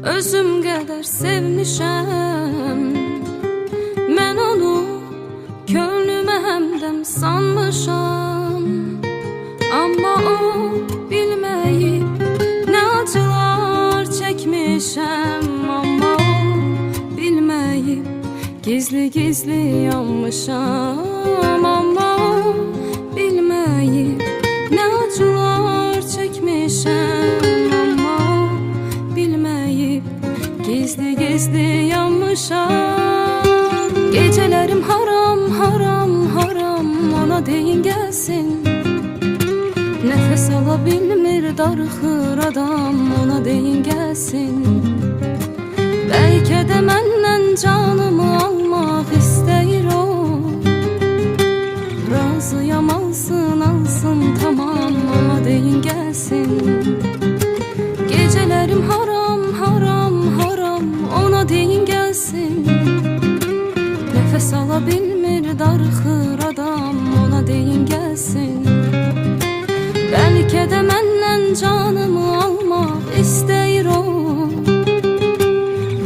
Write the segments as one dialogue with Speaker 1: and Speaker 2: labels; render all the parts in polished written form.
Speaker 1: özüm qədər sevmişəm. Mən onu könlümə həmdəm sanmışam. Amma o bilməyib nə acılar çəkmişəm. Amma o bilməyib gizli-gizli yanmışam. Amma o bilməyib nə acılar çəkmişəm. Amma o bilməyib gizli-gizli yanmışam. Gecələrim haram, haram, haram, ona deyin gəlsin. Nəfəs ala bilmir, darıxır adam, ona deyin gəlsin. Bəlkə də məndən canımı almaq istəyir o. Razıyam, alsın, alsın, tamam, ona deyin gəlsin. Gecələrim haram, haram, haram, ona deyin gəlsin. Nəfəs ala bilmir, darıxır adam, ona deyin gəlsin. Bəlkə də məndən canımı almaq istəyir o.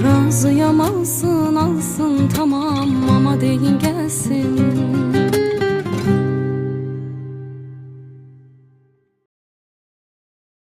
Speaker 1: Razıyam, alsın, alsın, tamam, amma deyin gəlsin.